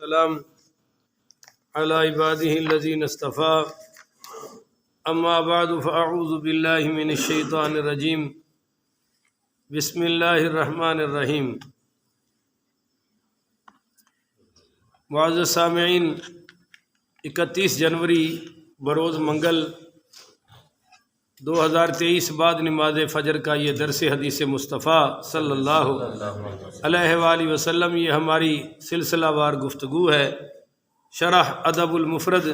والسلام على عباده الذين اصطفى اما بعد فاعوذ بالله من الشیطان الرجیم بسم اللہ الرحمن الرحیم۔ معزز سامعین، 31 جنوری بروز منگل 2023 بعد نماز فجر کا یہ درس حدیث مصطفیٰ صلی اللہ علیہ وآلہ وسلم، یہ ہماری سلسلہ وار گفتگو ہے شرح ادب المفرد،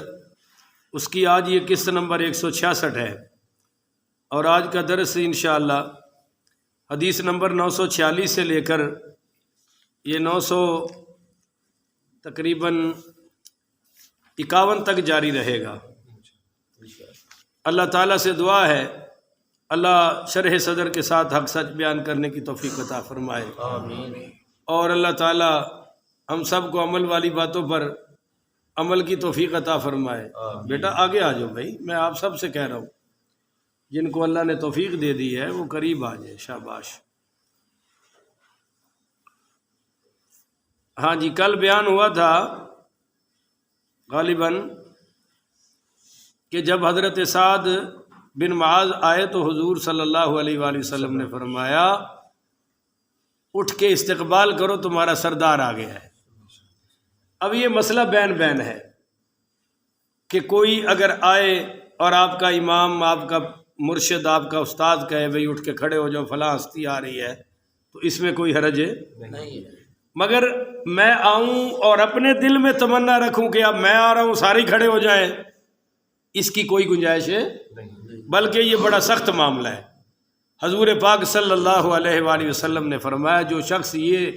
اس کی آج یہ قسط نمبر 166 ہے، اور آج کا درس انشاءاللہ حدیث نمبر 946 سے لے کر یہ 900 تقریباً 51 تک جاری رہے گا۔ اللہ تعالیٰ سے دعا ہے اللہ شرح صدر کے ساتھ حق سچ بیان کرنے کی توفیق عطا فرمائے، آمین۔ اور اللہ تعالیٰ ہم سب کو عمل والی باتوں پر عمل کی توفیق عطا فرمائے۔ بیٹا آگے آ جاؤ بھائی، میں آپ سب سے کہہ رہا ہوں، جن کو اللہ نے توفیق دے دی ہے وہ قریب آ جائے، شاباش۔ ہاں جی، کل بیان ہوا تھا غالباً کہ جب حضرت سعد بن معاذ آئے تو حضور صلی اللہ علیہ وآلہ وسلم نے فرمایا اٹھ کے استقبال کرو، تمہارا سردار آ گیا ہے۔ اب یہ مسئلہ بین ہے کہ کوئی اگر آئے اور آپ کا امام، آپ کا مرشد، آپ کا استاد کہے بھئی اٹھ کے کھڑے ہو جاؤ، فلاں ہستی آ رہی ہے، تو اس میں کوئی حرج نہیں ہے۔ مگر میں آؤں اور اپنے دل میں تمنا رکھوں کہ اب میں آ رہا ہوں سارے کھڑے ہو جائیں، اس کی کوئی گنجائش ہے نہیں، بلکہ یہ بڑا سخت معاملہ ہے۔ حضور پاک صلی اللہ علیہ وآلہ وسلم نے فرمایا جو شخص یہ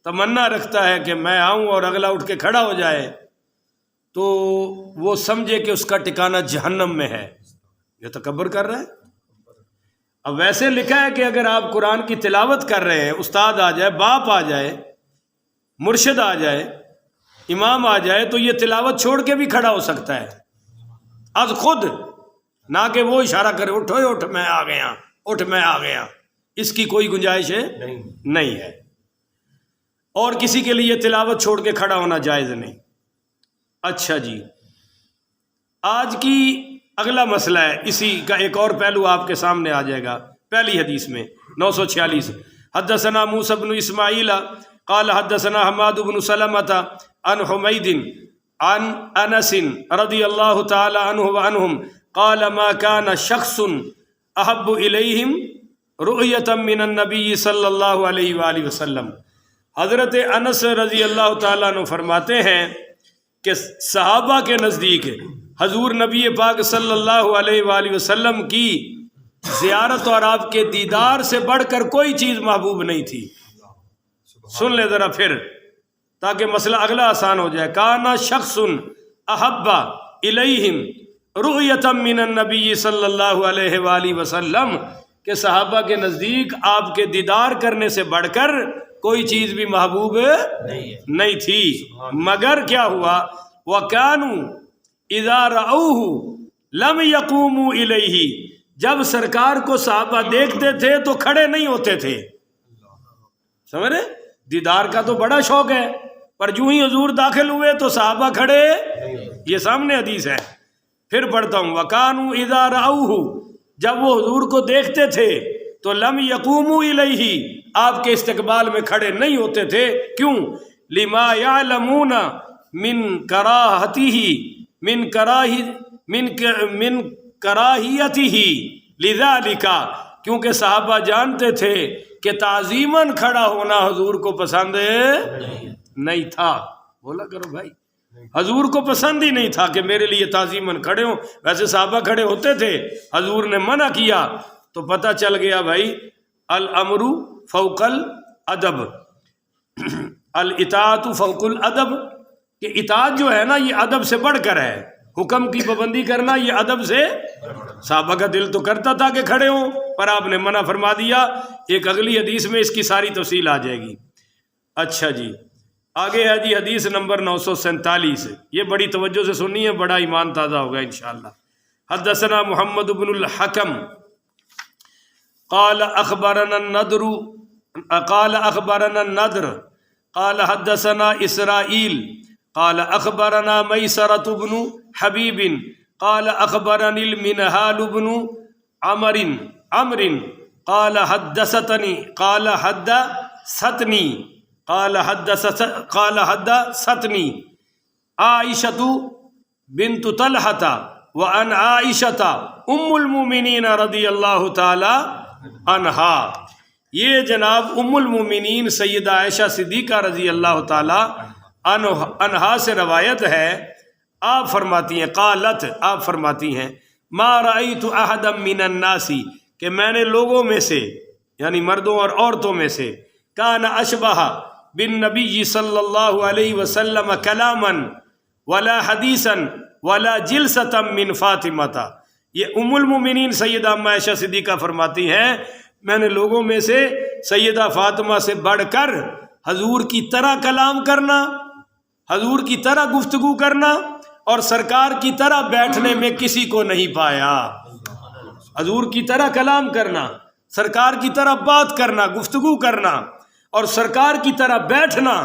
تمنا رکھتا ہے کہ میں آؤں اور اگلا اٹھ کے کھڑا ہو جائے تو وہ سمجھے کہ اس کا ٹھکانہ جہنم میں ہے، یہ تکبر کر رہا ہے۔ اب ویسے لکھا ہے کہ اگر آپ قرآن کی تلاوت کر رہے ہیں، استاد آ جائے، باپ آ جائے، مرشد آ جائے، امام آ جائے، تو یہ تلاوت چھوڑ کے بھی کھڑا ہو سکتا ہے از خود، نہ کہ وہ اشارہ کرے اٹھو اٹھ میں آ گیا، اٹھ میں آ گیا، اس کی کوئی گنجائش ہے نہیں ہے، اور کسی کے لیے تلاوت چھوڑ کے کھڑا ہونا جائز نہیں۔ اچھا جی، آج کی اگلا مسئلہ ہے، اسی کا ایک اور پہلو آپ کے سامنے آ جائے گا۔ پہلی حدیث میں 946 حدثنا موسیٰ بن اسماعیل قال حدثنا حماد بن سلمۃ عن حمید عن انس رضی اللہ تعالی عنہ وعنہم قال ما كان شخص احب الیہم رؤیۃ من النبی صلی اللہ علیہ وآلہ وسلم۔ حضرت انس رضی اللہ تعالیٰ عنہ فرماتے ہیں کہ صحابہ کے نزدیک حضور نبی پاک صلی اللہ علیہ وآلہ وسلم کی زیارت اور آپ کے دیدار سے بڑھ کر کوئی چیز محبوب نہیں تھی۔ سن لے ذرا پھر تاکہ مسئلہ اگلا آسان ہو جائے۔ کانا شخص احب الیہم رؤیۃ من النبی صلی اللہ علیہ وآلہ وسلم، کہ صحابہ کے نزدیک آپ کے دیدار کرنے سے بڑھ کر کوئی چیز بھی محبوب نہیں تھی۔ مگر کیا ہوا؟ وَكَانُوا إِذَا رَأَوْهُ لَمْ يَقُومُوا إِلَيْهِ، جب سرکار کو صحابہ دیکھتے تھے تو کھڑے نہیں ہوتے تھے۔ سمجھ رہے؟ دیدار کا تو بڑا شوق ہے، پر جو ہی حضور داخل ہوئے تو صحابہ کھڑے، یہ سامنے حدیث ہے، پھر پڑھتا ہوں۔ وَكَانُوا إِذَا رَأَوْهُ، جب وہ حضور کو دیکھتے تھے تو لم یقوموا الیہ، آپ کے استقبال میں کھڑے نہیں ہوتے تھے۔ کیوں؟ لما یعلمون من کراہیتہ لذالک، کیونکہ صحابہ جانتے تھے کہ تعظیماً کھڑا ہونا حضور کو پسند نہیں تھا۔ بولا کرو بھائی، حضور کو پسند ہی نہیں تھا کہ میرے لیے تعظیماً کھڑے ہوں۔ ویسے صحابہ کھڑے ہوتے تھے، حضور نے منع کیا تو پتہ چل گیا بھائی الامر فوق الادب، الاطاعت فوق الادب، کہ اطاعت جو ہے نا یہ ادب سے بڑھ کر ہے، حکم کی پابندی کرنا یہ ادب سے۔ صحابہ کا دل تو کرتا تھا کہ کھڑے ہوں، پر آپ نے منع فرما دیا۔ ایک اگلی حدیث میں اس کی ساری تفصیل آ جائے گی۔ اچھا جی، آگے ہے جی حدیث نمبر 947، یہ بڑی توجہ سے سننی ہے، بڑا ایمان تازہ ہوگا انشاءاللہ۔ حدثنا محمد بن الحکم قال اخبرنا النضر قال حدثنا اسرائیل قال اخبرنا میسرۃ بن حبیب قال اخبرنی المنہال بن عمرو قال حدثتنی عائشۃ بنت طلحۃ وعن عائشۃ ام المؤمنین رضی اللہ تعالی عنہا. یہ جناب ام المؤمنین سیدہ عائشہ صدیقہ رضی اللہ تعالی عنہا سے روایت ہے. آپ فرماتی ہیں قالت، آپ فرماتی ہیں ما رأیت احدا من الناس، کہ میں نے لوگوں میں سے یعنی مردوں اور عورتوں میں سے کان اشبہ بالنبی صلی اللہ علیہ وسلم کلاما ولا حدیثا ولا جلسة من فاطمہ. یہ ام المؤمنین سیدہ ام عائشہ صدیقہ فرماتی ہیں میں نے لوگوں میں سے سیدہ فاطمہ سے بڑھ کر حضور کی طرح کلام کرنا، حضور کی طرح گفتگو کرنا اور سرکار کی طرح بیٹھنے میں کسی کو نہیں پایا. حضور کی طرح کلام کرنا، سرکار کی طرح بات کرنا، گفتگو کرنا اور سرکار کی طرح بیٹھنا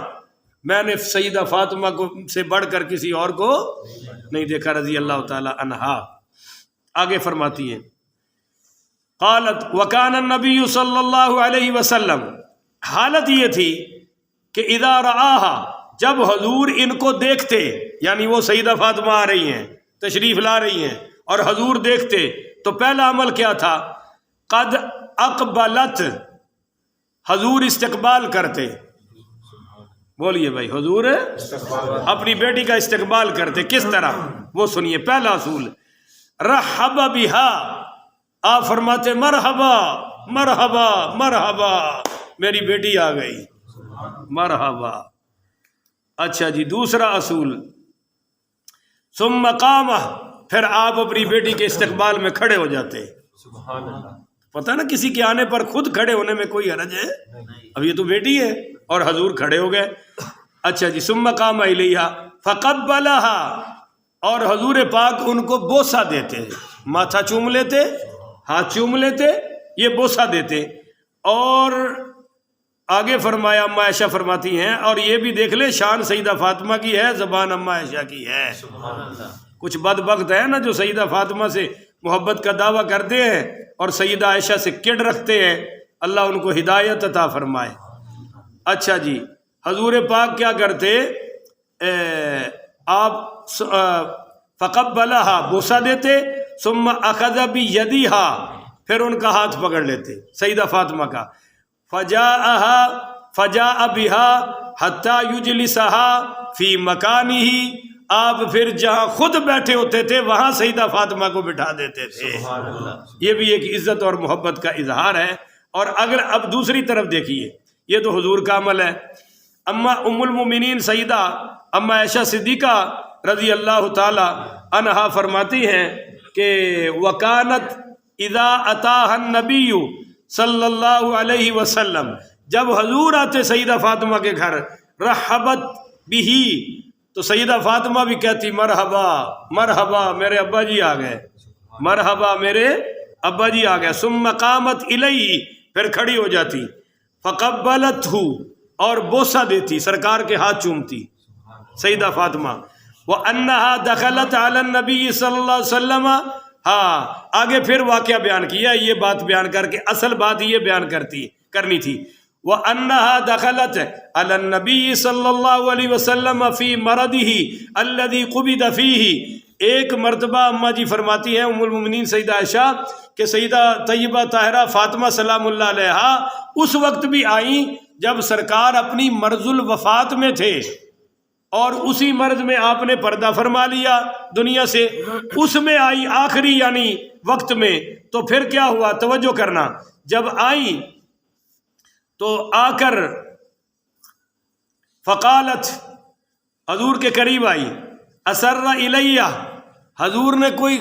میں نے سیدہ فاطمہ کو سے بڑھ کر کسی اور کو نہیں دیکھا رضی اللہ تعالی عنہا. آگے فرماتی ہیں قالت وکان النبی صلی اللہ علیہ وسلم، حالت یہ تھی کہ اذا رآہا، جب حضور ان کو دیکھتے، یعنی وہ سیدہ فاطمہ آ رہی ہیں، تشریف لا رہی ہیں اور حضور دیکھتے تو پہلا عمل کیا تھا؟ قد اقبلت، حضور استقبال کرتے. بولیے بھائی، حضور اپنی بیٹی کا استقبال کرتے. کس طرح؟ وہ سنیے. پہلا اصول رحب بہا، آپ فرماتے مرحبا مرحبا مرحبا، میری بیٹی آ گئی، مرحبا. اچھا جی، دوسرا اصول ثم قام، پھر آپ اپنی بیٹی کے استقبال میں کھڑے ہو جاتے. پتہ نا کسی کے آنے پر خود کھڑے ہونے میں کوئی حرج ہے؟ اب یہ تو بیٹی ہے اور حضور کھڑے ہو گئے. اچھا جی، ثم قام الیہا فقبلہا، اور حضور پاک ان کو بوسہ دیتے، ماتھا چوم لیتے، ہاتھ چوم لیتے، یہ بوسہ دیتے. اور آگے فرمایا اما عائشہ فرماتی ہیں، اور یہ بھی دیکھ لے شان سیدہ فاطمہ کی ہے، زبان اما عائشہ کی ہے. کچھ بدبخت ہے نا جو سیدہ فاطمہ سے محبت کا دعویٰ کرتے ہیں اور سیدہ عائشہ سے کڑ رکھتے ہیں. اللہ ان کو ہدایت عطا فرمائے. اچھا جی، حضور پاک کیا کرتے؟ آپ فقبلہا، بوسہ دیتے، ثم اخذ بیدیہا، پھر ان کا ہاتھ پکڑ لیتے سیدہ فاطمہ کا. فجاء بہا حتی یجلسہا فی مکانہ، آپ پھر جہاں خود بیٹھے ہوتے تھے وہاں سیدہ فاطمہ کو بٹھا دیتے تھے. یہ بھی ایک عزت اور محبت کا اظہار ہے. اور اگر اب دوسری طرف دیکھیے، یہ تو حضور کا عمل ہے. اما ام المؤمنین سیدہ اما عائشہ صدیقہ رضی اللہ تعالی عنہا فرماتی ہیں کہ وکانت اذا اتاها النبی صلی اللہ علیہ وسلم، جب حضور آتے سیدہ فاطمہ کے گھر، رحبت بھی، تو سیدہ فاطمہ بھی کہتی مرحبا مرحبا میرے ابا جی آ گئے، مرحبا میرے ابا جی آ گئے. ثم قامت الیہ، پھر کھڑی ہو جاتی، فقبلتہ، اور بوسہ دیتی، سرکار کے ہاتھ چومتی سیدہ فاطمہ. وَأَنَّهَا دَخَلَتْ عَلَى النَّبِيِّ صلی اللہ علیہ وسلم. ہاں، آگے پھر واقعہ بیان کیا، یہ بات بیان کر کے اصل بات یہ بیان کرنی تھی. وَأَنَّهَا دَخَلَتْ عَلَى النَّبِيِّ صلی اللہ علیہ وسلم فی مَرَضِهِ الَّذِي قُبِضَ فِيهِ. ایک مرتبہ اما جی فرماتی ہیں ام المؤمنین سیدہ عائشہ کہ سیدہ طیبہ طاہرہ فاطمہ سلام اللہ علیہا اس وقت بھی آئیں جب سرکار اپنی مرض الوفات میں تھے، اور اسی مرض میں آپ نے پردہ فرما لیا دنیا سے، اس میں آئی آخری یعنی وقت میں. تو پھر کیا ہوا؟ توجہ کرنا، جب آئی تو آ کر فقالت، حضور کے قریب آئی، اسر الیہ، حضور نے کوئی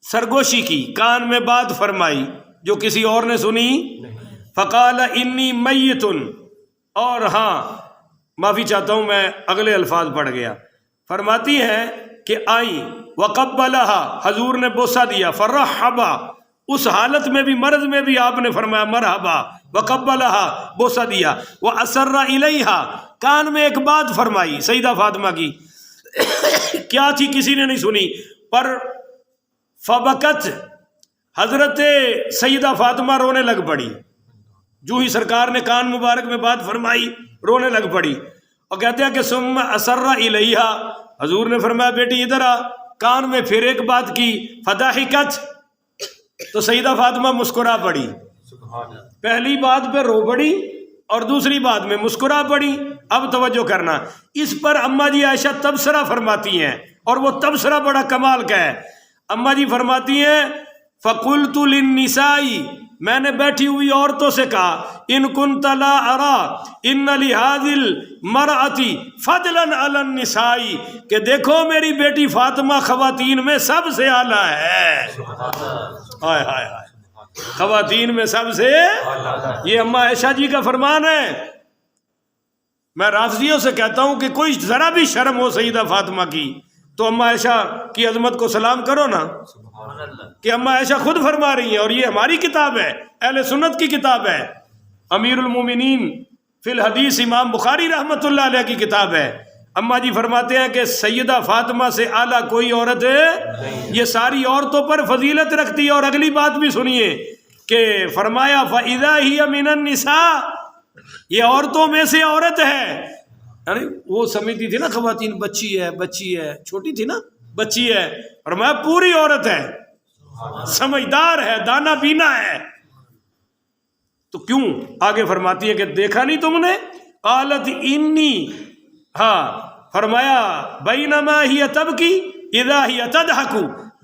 سرگوشی کی، کان میں بات فرمائی جو کسی اور نے سنی. فقال انی میت، اور ہاں معافی چاہتا ہوں میں اگلے الفاظ پڑھ گیا. فرماتی ہیں کہ آئیں، وقبلہا، حضور نے بوسہ دیا، فرحبا، اس حالت میں بھی مرض میں بھی آپ نے فرمایا مرحبا، وقبلہا، بوسہ دیا، واسر الیہا، کان میں ایک بات فرمائی سیدہ فاطمہ کی، کیا تھی کسی نے نہیں سنی، پر فبکت، حضرت سیدہ فاطمہ رونے لگ پڑی، جو ہی سرکار نے کان مبارک میں بات فرمائی رونے لگ پڑی، اور کہتے ہیں کہ ثم اسر الیہا، حضور نے فرمایا بیٹی ادھر آ، کان میں پھر ایک بات کی، فضحکت، تو سیدہ فاطمہ مسکرا پڑی، پہلی بات پہ رو پڑی اور دوسری بات میں مسکرا پڑی۔ اب توجہ کرنا، اس پر اماں جی عائشہ تبصرہ فرماتی ہیں، اور وہ تبصرہ بڑا کمال کا ہے۔ اماں جی فرماتی ہیں فَقُلْتُ لِلنِّسَاءِ، میں نے بیٹھی ہوئی عورتوں سے کہا، ان كنت لا ارى ان لهذه المرأة فضلا على النساء، کہ دیکھو میری بیٹی فاطمہ خواتین میں سب سے اعلیٰ ہے، ہائے ہائے ہائے، خواتین میں سب سے، یہ اماں عائشہ جی کا فرمان ہے۔ میں رافضیوں سے کہتا ہوں کہ کوئی ذرا بھی شرم ہو سیدہ فاطمہ کی تو اماں عائشہ کی عظمت کو سلام کرو نا، کہ اماں عائشہ خود فرما رہی ہیں، اور یہ ہماری کتاب ہے، اہل سنت کی کتاب ہے، امیر المومنین فی الحدیث امام بخاری رحمۃ اللہ علیہ کی کتاب ہے۔ اماں جی فرماتے ہیں کہ سیدہ فاطمہ سے اعلیٰ کوئی عورت ہے، یہ ساری عورتوں پر فضیلت رکھتی ہے۔ اور اگلی بات بھی سنیے کہ فرمایا فَإِذَا هِيَ مِنَ النِّسَاءِ، یہ عورتوں میں سے عورت ہے، یعنی وہ سمجھتی تھی نا خواتین بچی ہے چھوٹی تھی نا، بچی ہے، اور میں پوری عورت ہے، سمجھدار ہے، دانا بینا ہے۔ تو کیوں آگے فرماتی ہے کہ دیکھا نہیں تم نے، قالت انی، ہاں فرمایا بینما ہی تبکی اذا ہی تضحک،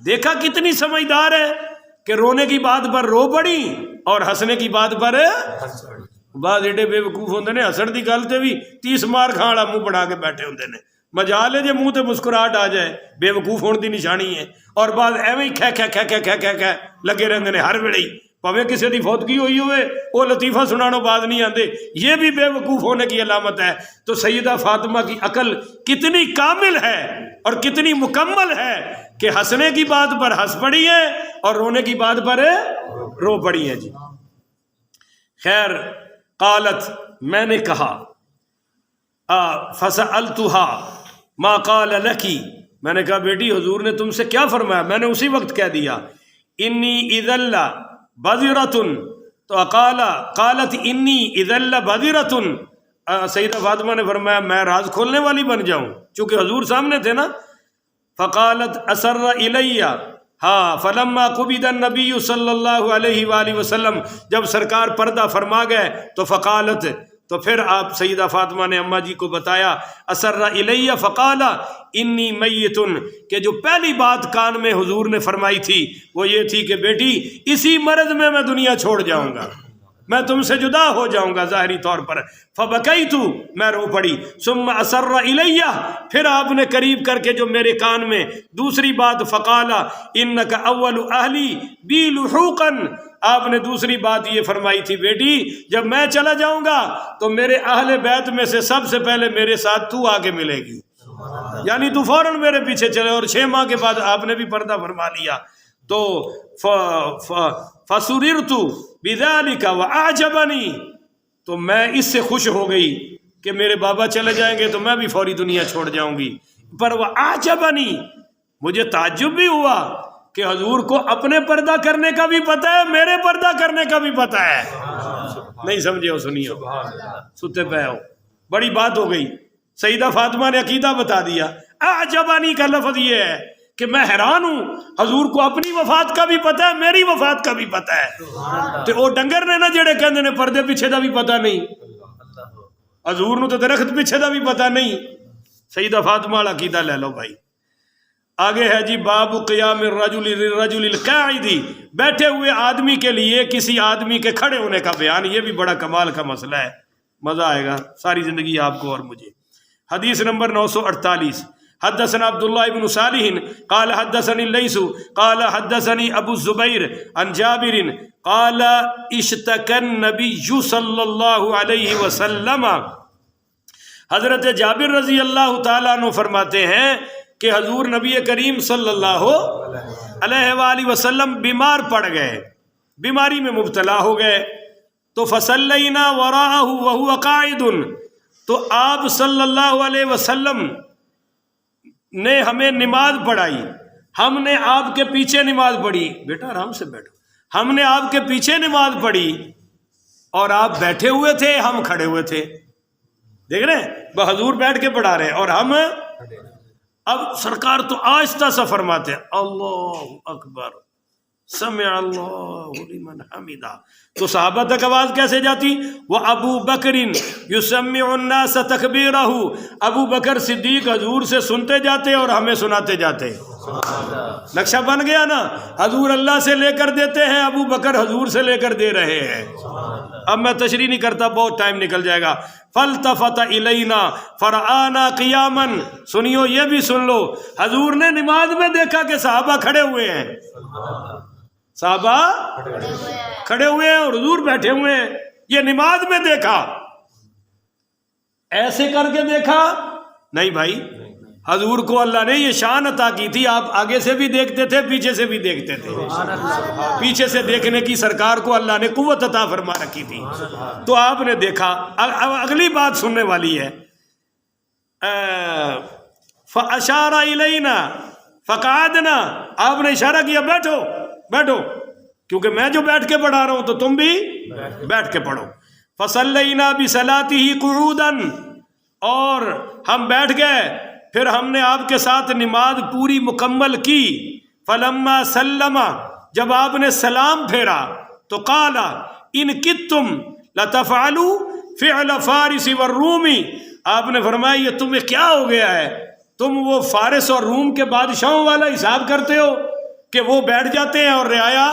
دیکھا کتنی سمجھدار ہے کہ رونے کی بات پر رو پڑی اور ہنسنے کی بات پر بعض ایڈے بے وقوف ہوندے نے، ہسن دی گل تے بھی 30 مار کھان والا منہ بنا کے بیٹھے ہوندے نے، مجال ہے جے منہ تے مسکراہٹ آ جائے، بے وقوف ہون دی نشانی ہے۔ اور بعض ایویں ہی کھہ لگے رہندے نے ہر ویلے، پاویں کسی دی فوتگی ہوئی ہوئے وہ لطیفہ سنانو بعد نہیں آندے، یہ بھی بے وقوف ہونے کی علامت ہے۔ تو سیدہ فاطمہ کی عقل کتنی کامل ہے اور کتنی مکمل ہے کہ ہنسنے کی بات پر ہنس پڑی ہے اور رونے کی بات پر رو پڑی ہے۔ جی خیر، قالت، میں نے کہا، فسألتها ما قال لك، میں نے کہا بیٹی حضور نے تم سے کیا فرمایا، میں نے اسی وقت کہہ دیا انی اذا لبذرۃ، تو قالت انی اذا لبذرۃ، سیدہ فاطمہ نے فرمایا میں راز کھولنے والی بن جاؤں، چونکہ حضور سامنے تھے نا۔ فقالت اسر الی، ہاں فلما قبض النبی صلی اللہ علیہ وآلہ وسلم، جب سرکار پردہ فرما گئے تو فقالت، تو پھر آپ سیدہ فاطمہ نے اماں جی کو بتایا، اسر الی فقال انی میت، کہ جو پہلی بات کان میں حضور نے فرمائی تھی وہ یہ تھی کہ بیٹی اسی مرض میں دنیا چھوڑ جاؤں گا، میں تم سے جدا ہو جاؤں گا ظاہری طور پر۔ فبکیت، میں رو پڑی، ثم اسر الی، پھر آپ نے قریب کر کے جو میرے کان میں دوسری بات، فقال انک اول اہلی بی لحوقا، آپ نے دوسری بات یہ فرمائی تھی بیٹی جب میں چلا جاؤں گا تو میرے اہل بیت میں سے سب سے پہلے میرے ساتھ تو آ کے ملے گی، یعنی تو فوراً میرے پیچھے چلے۔ اور 6 ماہ کے بعد آپ نے بھی پردہ فرما لیا۔ تو فسررت بذلک واعجبنی، تو میں اس سے خوش ہو گئی کہ میرے بابا چلے جائیں گے تو میں بھی فوری دنیا چھوڑ جاؤں گی، پر واعجبنی، مجھے تعجب بھی ہوا کہ حضور کو اپنے پردہ کرنے کا بھی پتہ ہے، میرے پردہ کرنے کا بھی پتہ ہے۔ نہیں سمجھے ہو، سنیے ہو، ستے پہ ہو، بڑی بات ہو گئی۔ سیدہ فاطمہ نے عقیدہ بتا دیا۔ اعجبانی کا لفظ یہ ہے کہ میں حیران ہوں، حضور کو اپنی وفات کا بھی پتہ ہے، میری وفات کا بھی پتہ ہے۔ تو وہ ڈنگر نے نا جڑے کہندے نے پردے پیچھے دا بھی پتہ نہیں، حضور نو تو درخت پیچھے دا بھی پتہ نہیں۔ سیدہ فاطمہ والا عقیدہ لے لو بھائی۔ آگے ہے جی باب قیام الرجل للرجل القاعد، بیٹھے ہوئے آدمی کے لیے کسی آدمی کے کھڑے ہونے کا بیان۔ یہ بھی بڑا کمال کا مسئلہ ہے، مزہ آئے گا ساری زندگی آپ کو اور مجھے۔ حدیث نمبر 948، حدثنا عبداللہ بن صالح قال حدثني الليث قال حدثني ابو الزبير عن جابر قال اشتكى النبي صلی اللہ علیہ وسلم، حضرت جابر رضی اللہ تعالیٰ عنہ فرماتے ہیں کہ حضور نبی کریم صلی اللہ علیہ وآلہ وسلم بیمار پڑ گئے، بیماری میں مبتلا ہو گئے، تو فصلینا وراءہ وہو قاعد، تو آپ صلی اللہ علیہ وسلم نے ہمیں نماز پڑھائی، ہم نے آپ کے پیچھے نماز پڑھی، بیٹا آرام سے بیٹھو، ہم نے آپ کے پیچھے نماز پڑھی اور آپ بیٹھے ہوئے تھے، ہم کھڑے ہوئے تھے، دیکھ رہے ہیں حضور بیٹھ کے پڑھا رہے ہیں اور ہم، اب سرکار تو آہستہ سا فرماتے ہیں اللہ اکبر سمع اللہ لمن حمدہ، تو صحابہ تک آواز کیسے جاتی؟ وہ ابو بکر یسمع الناس تکبیرہ، ابو بکر صدیق حضور سے سنتے جاتے اور ہمیں سناتے جاتے، نقشہ بن گیا نا، حضور اللہ سے لے کر دیتے ہیں، ابو بکر حضور سے لے کر دے رہے ہیں۔ اب میں تشریح نہیں کرتا، بہت ٹائم نکل جائے گا۔ فالتفت الینا فرآنا قیاما، سنیو یہ بھی سن لو، حضور نے نماز میں دیکھا کہ صحابہ کھڑے ہوئے ہیں، صحابہ کھڑے ہوئے ہیں اور حضور بیٹھے ہوئے ہیں، یہ نماز میں دیکھا۔ ایسے کر کے دیکھا نہیں بھائی، حضور کو اللہ نے یہ شان عطا کی تھی، آپ آگے سے بھی دیکھتے تھے، پیچھے سے بھی دیکھتے تھے، پیچھے سے دیکھنے کی سرکار کو اللہ نے قوت عطا فرما رکھی تھی، تو آپ نے دیکھا۔ اگلی بات سننے والی ہے، فَأَشَارَ إِلَيْنَا فَقَعَدْنَا، آپ نے اشارہ کیا بیٹھو بیٹھو، کیونکہ میں جو بیٹھ کے پڑھا رہا ہوں تو تم بھی بیٹھ کے پڑھو۔ فَصَلَّيْنَا بِصَلَاتِهِ قُعُودًا، اور ہم بیٹھ گئے، پھر ہم نے آپ کے ساتھ نماز پوری مکمل کی۔ فَلَمَّا سَلَّمَ، جب آپ نے سلام پھیرا تو قَالَ إِن كِدتُّمْ لَتَفْعَلُوا فِعْلَ فَارِسِ وَالرُّومِ، آپ نے فرمایا یہ تمہیں کیا ہو گیا ہے، تم وہ فارس اور روم کے بادشاہوں والا حساب کرتے ہو کہ وہ بیٹھ جاتے ہیں اور رعایا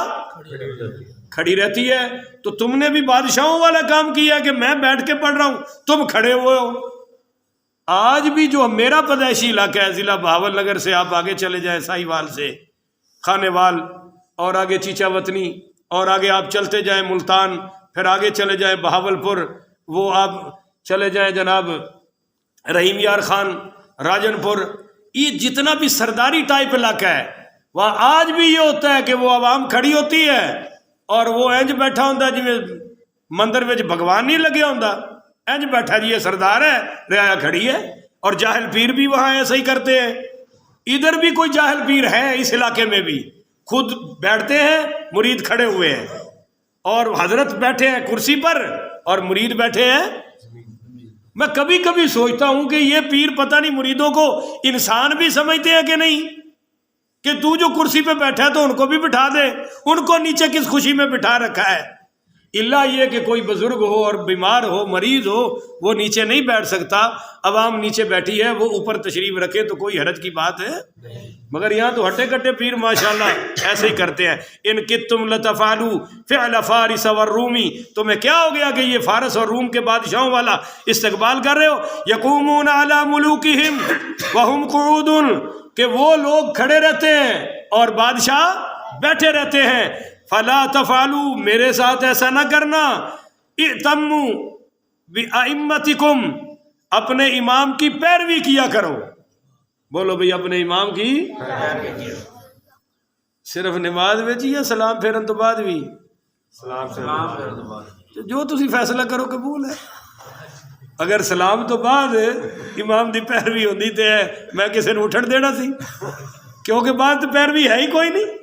کھڑی رہتی ہے، تو تم نے بھی بادشاہوں والا کام کیا کہ میں بیٹھ کے پڑھ رہا ہوں، تم کھڑے ہوئے ہو۔ آج بھی جو میرا پیدائشی علاقہ ہے ضلع بہاول نگر سے آپ آگے چلے جائیں سائی وال سے خانے وال، اور آگے چیچا وطنی، اور آگے آپ چلتے جائیں ملتان، پھر آگے چلے جائیں بہاول پور، وہ آپ چلے جائیں جناب رحیم یار خان، راجن پور، یہ جتنا بھی سرداری ٹائپ علاقہ ہے وہاں آج بھی یہ ہوتا ہے کہ وہ عوام کھڑی ہوتی ہے اور وہ انج بیٹھا ہوتا جی مندر میں بھگوان نہیں لگیا ہوتا، انج بیٹھا جی یہ سردار ہے، رعایا کھڑی ہے، اور جاہل پیر بھی وہاں ایسا ہی کرتے ہیں۔ ادھر بھی کوئی جاہل پیر ہے اس علاقے میں بھی، خود بیٹھتے ہیں، مرید کھڑے ہوئے ہیں، اور حضرت بیٹھے ہیں کرسی پر اور مرید بیٹھے ہیں۔ میں کبھی کبھی سوچتا ہوں کہ یہ پیر پتہ نہیں مریدوں کو انسان بھی سمجھتے ہیں کہ نہیں، کہ تو جو کرسی پہ بیٹھا ہے تو ان کو بھی بٹھا دے، ان کو نیچے کس خوشی میں بٹھا رکھا ہے۔ اللہ یہ کہ کوئی بزرگ ہو اور بیمار ہو، مریض ہو، وہ نیچے نہیں بیٹھ سکتا، عوام نیچے بیٹھی ہے، وہ اوپر تشریف رکھے تو کوئی حرج کی بات ہے، مگر یہاں تو ہٹے کٹے پیر ماشاءاللہ ایسے ہی کرتے ہیں۔ ان کتم لتفعلوا فعل فارس والروم، تمہیں کیا ہو گیا کہ یہ فارس اور روم کے بادشاہوں والا استقبال کر رہے ہو؟ یقومون علی ملوکہم وہم قعود، کہ وہ لوگ کھڑے رہتے ہیں اور بادشاہ بیٹھے رہتے ہیں۔ فلا تفعلوا، میرے ساتھ ایسا نہ کرنا۔ ائتموا بأئمتکم، اپنے امام کی پیروی کیا کرو۔ بولو بھئی اپنے امام کی صرف نماز میں یا سلام پھیرن تو بعد بھی؟ سلام پھیرن تو بعد، جو تسی فیصلہ کرو قبول ہے۔ اگر سلام تو بعد امام دی پیروی ہوندی تے میں کسی نے اٹھن دینا سی، کیونکہ بعد تو پیروی ہے ہی کوئی نہیں۔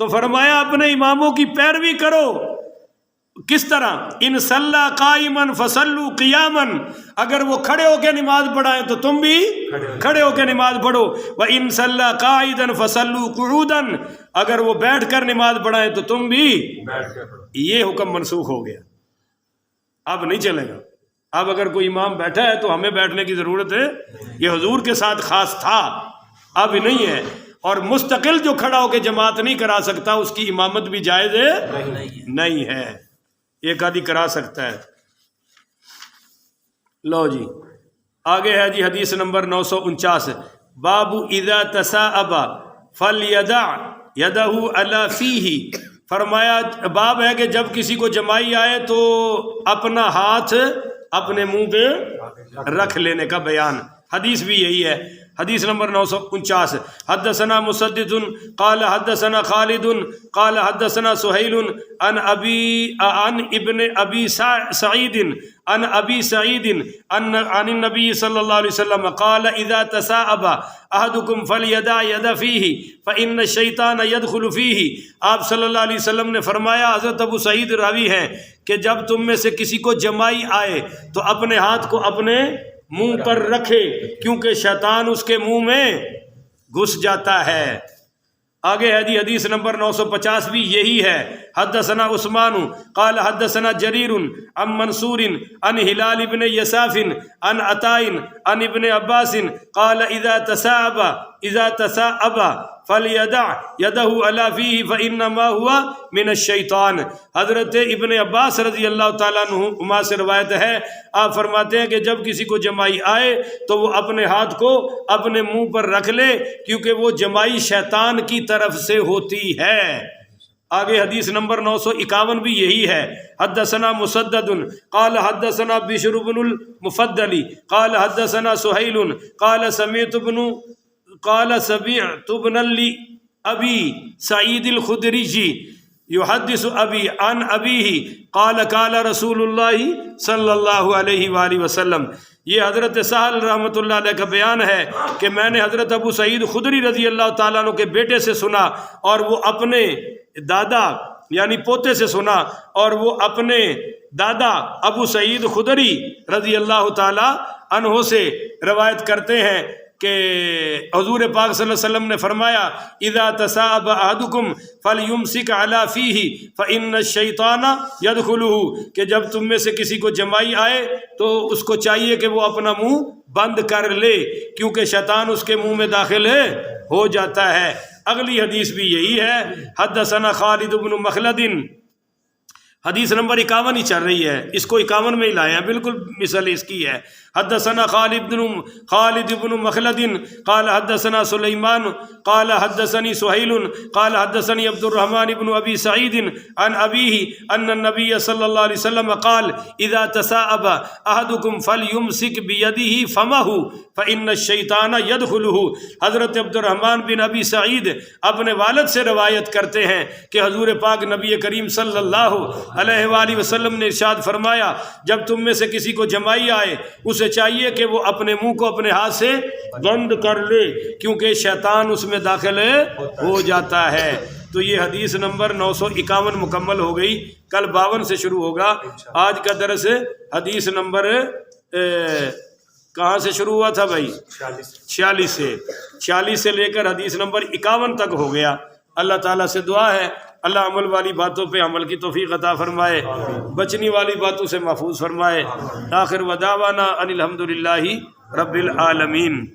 تو فرمایا اپنے اماموں کی پیروی کرو۔ کس طرح؟ ان صلی قائما فصلوا قیاما، اگر وہ کھڑے ہو کے نماز پڑھائیں تو تم بھی کھڑے ہو کے نماز پڑھو۔ وان صلی قاعدا فصلوا قعودا، اگر وہ بیٹھ کر نماز پڑھائیں تو تم بھی بیٹھ کر پڑھو۔ یہ حکم منسوخ ہو گیا، اب نہیں چلے گا۔ اب اگر کوئی امام بیٹھا ہے تو ہمیں بیٹھنے کی ضرورت ہے، یہ حضور کے ساتھ خاص تھا، اب نہیں ہے۔ اور مستقل جو کھڑا ہو کے جماعت نہیں کرا سکتا اس کی امامت بھی جائز نہیں ہے، ایک آدھی کرا سکتا ہے۔ لو جی آگے ہے جی حدیث نمبر 949، باب اذا تثاءب فلیدع یدہ علی فیہ، فرمایا باب ہے کہ جب کسی کو جمائی آئے تو اپنا ہاتھ اپنے منہ پہ رکھ لینے کا بیان۔ حدیث بھی یہی ہے، حدیث نمبر 949 حدثنا مسدد قال حدثنا خالد قال حدثنا سہیل عن ابن ابی سعید عن ابی سعید عن النبی صلی اللہ علیہ وسلم قال اذا تثاءب احدکم فلیدع ید فیہ فان الشیطان یدخل فیہ. آپ صلی اللہ علیہ وسلم نے فرمایا، حضرت ابو سعید راوی ہیں، کہ جب تم میں سے کسی کو جمائی آئے تو اپنے ہاتھ کو اپنے منہ پر رکھے، کیونکہ شیطان اس کے منہ میں گھس جاتا ہے. آگے ہے جی حدیث نمبر 950 بھی یہی ہے. حدثنا عثمان قال حدثنا جریر عن منصور عن ہلال ابن یساف عن عطاء عن ابن عباس قال اذا تثاءب فلیدع یدہ علی فیہ فانما هو من الشیطان. حضرت ابن عباس رضی اللہ تعالیٰ عنہما سے روایت ہے، آپ فرماتے ہیں کہ جب کسی کو جمائی آئے تو وہ اپنے ہاتھ کو اپنے منہ پر رکھ لے، کیونکہ وہ جمائی شیطان کی طرف سے ہوتی ہے. آگے حدیث نمبر 951 بھی یہی ہے. حدثنا مسدد قال حدثنا بشر بن المفضل قال حدثنا سہیل قال سمعت ابن ابی سعید الخدری یحدث ابی عن ابیہ قال قال رسول اللہ صلی اللہ علیہ وآلہ وسلم. یہ حضرت سہل رحمۃ اللہ علیہ کا بیان ہے کہ میں نے حضرت ابو سعید خدری رضی اللہ تعالیٰ عنہ کے بیٹے سے سنا، اور وہ اپنے دادا یعنی پوتے سے سنا، اور وہ اپنے دادا ابو سعید خدری رضی اللہ تعالیٰ عنہ سے روایت کرتے ہیں کہ حضور پاک صلی اللہ علیہ وسلم نے فرمایا اذا تثاءب احدکم فلیمسک علی فیہ فان الشیطان یدخلہ، کہ جب تم میں سے کسی کو جمائی آئے تو اس کو چاہیے کہ وہ اپنا منہ بند کر لے، کیونکہ شیطان اس کے منہ میں داخل ہو جاتا ہے. اگلی حدیث بھی یہی ہے. حدثنا خالد بن مخلد، حدیث نمبر 51 ہی چل رہی ہے، اس کو 51 میں ہی لائے ہیں، بالکل مثل اس کی ہے. حدثنا خالد بن مخلد قال حدثنا سلیمان قال حدثني سہیل قال حدثني عبد الرحمن بن ابی سعید عن ابیہ ان النبی صلی اللہ علیہ وسلم قال اذا تثاءب احدکم فلیمسک بیدہ فمہ فان الشیطان یدخلہ. حضرت عبد الرحمن بن ابی سعید اپنے والد سے روایت کرتے ہیں کہ حضور پاک نبی کریم صلی اللہ علیہ وآلہ وسلم نے ارشاد فرمایا، جب تم میں سے کسی کو جمائی آئے اسے چاہیے کہ وہ اپنے منہ کو اپنے ہاتھ سے بند کر لے، کیونکہ شیطان اس میں داخل ہو جاتا ہے. تو یہ حدیث نمبر 951 مکمل ہو گئی. کل 52 سے شروع ہوگا. آج کا درس حدیث نمبر کہاں سے شروع ہوا تھا بھائی؟ 46 سے لے کر حدیث نمبر 51 تک ہو گیا. اللہ تعالیٰ سے دعا ہے اللہ عمل والی باتوں پہ عمل کی توفیق عطا فرمائے، بچنی والی باتوں سے محفوظ فرمائے. آخر ودعوانا ان الحمدللہ رب العالمین.